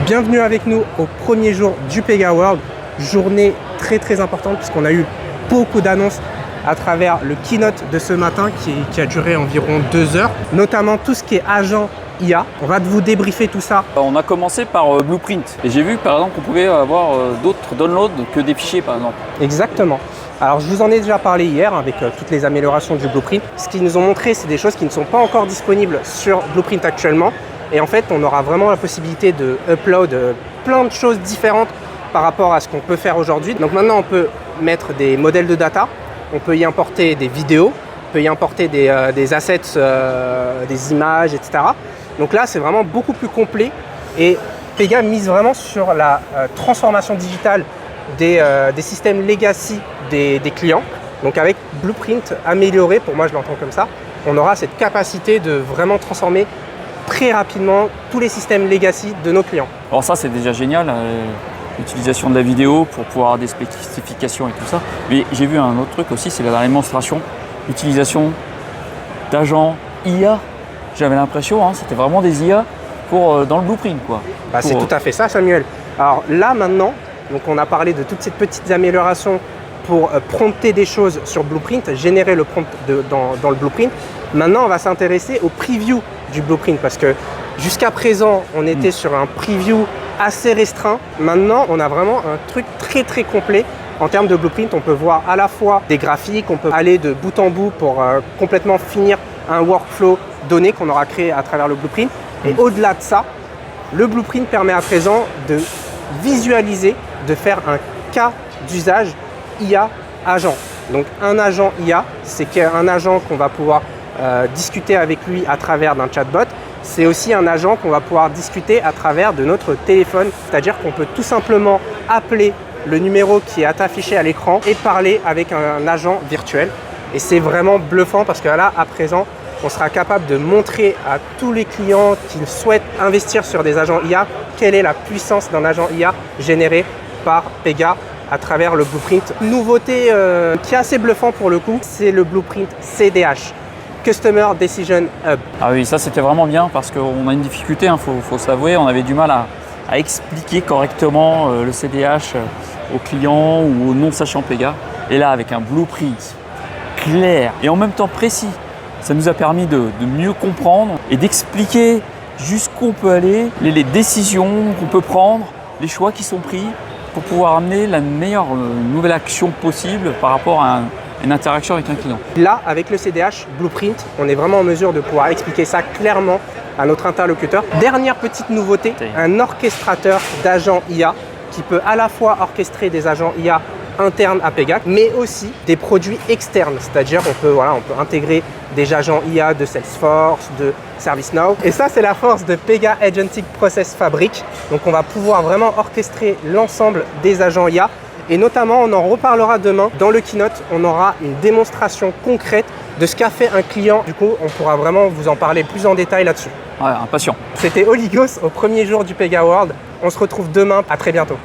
Bienvenue avec nous au premier jour du Pega World, journée très importante puisqu'on a eu beaucoup d'annonces à travers le keynote de ce matin qui a duré environ 2 heures, notamment tout ce qui est agent IA. On va vous débriefer tout ça. On a commencé par Blueprint et j'ai vu par exemple qu'on pouvait avoir d'autres downloads que des fichiers par exemple. Exactement. Alors je vous en ai déjà parlé hier avec toutes les améliorations du Blueprint. Ce qu'ils nous ont montré, c'est des choses qui ne sont pas encore disponibles sur Blueprint actuellement. Et en fait, on aura vraiment la possibilité de upload plein de choses différentes par rapport à ce qu'on peut faire aujourd'hui. Donc maintenant, on peut mettre des modèles de data, on peut y importer des vidéos, on peut y importer des assets, des images, etc. Donc là, c'est vraiment beaucoup plus complet et Pega mise vraiment sur la transformation digitale des systèmes legacy des clients. Donc avec Blueprint amélioré, pour moi je l'entends comme ça, on aura cette capacité de vraiment transformer très rapidement tous les systèmes legacy de nos clients. Alors ça c'est déjà génial, l'utilisation de la vidéo pour pouvoir avoir des spécifications et tout ça. Mais j'ai vu un autre truc aussi, c'est la démonstration, l'utilisation d'agents IA. J'avais l'impression, c'était vraiment des IA dans le Blueprint, quoi. C'est tout à fait ça, Samuel. Alors là maintenant, donc on a parlé de toutes ces petites améliorations pour prompter des choses sur Blueprint, générer le prompt dans le Blueprint. Maintenant, on va s'intéresser au preview du Blueprint parce que jusqu'à présent, on était sur un preview assez restreint. Maintenant, on a vraiment un truc très complet. En termes de Blueprint, on peut voir à la fois des graphiques, on peut aller de bout en bout pour complètement finir un workflow donné qu'on aura créé à travers le Blueprint. Et au-delà de ça, le Blueprint permet à présent de visualiser, de faire un cas d'usage IA agent. Donc un agent IA, c'est un agent qu'on va pouvoir discuter avec lui à travers d'un chatbot. C'est aussi un agent qu'on va pouvoir discuter à travers de notre téléphone. C'est-à-dire qu'on peut tout simplement appeler le numéro qui est affiché à l'écran et parler avec un agent virtuel. Et c'est vraiment bluffant parce que là, à présent, on sera capable de montrer à tous les clients qui souhaitent investir sur des agents IA quelle est la puissance d'un agent IA généré par Pega à travers le Blueprint. Nouveauté qui est assez bluffant pour le coup, c'est le Blueprint CDH, Customer Decision Hub. Ah oui, ça c'était vraiment bien parce qu'on a une difficulté, faut s'avouer, on avait du mal à expliquer correctement le CDH aux clients ou aux non-sachants Pega. Et là, avec un Blueprint clair et en même temps précis, ça nous a permis de mieux comprendre et d'expliquer jusqu'où on peut aller, les décisions qu'on peut prendre, les choix qui sont pris pour pouvoir amener la meilleure nouvelle action possible par rapport à une interaction avec un client. Là, avec le CDH Blueprint, on est vraiment en mesure de pouvoir expliquer ça clairement à notre interlocuteur. Dernière petite nouveauté, un orchestrateur d'agents IA qui peut à la fois orchestrer des agents IA internes à Pega, mais aussi des produits externes. C'est-à-dire on peut intégrer des agents IA de Salesforce, de ServiceNow. Et ça, c'est la force de Pega Agentic Process Fabric. Donc on va pouvoir vraiment orchestrer l'ensemble des agents IA. Et notamment, on en reparlera demain. Dans le keynote, on aura une démonstration concrète de ce qu'a fait un client. Du coup, on pourra vraiment vous en parler plus en détail là-dessus. Ouais, impatient. C'était Oligos au premier jour du Pega World. On se retrouve demain. À très bientôt.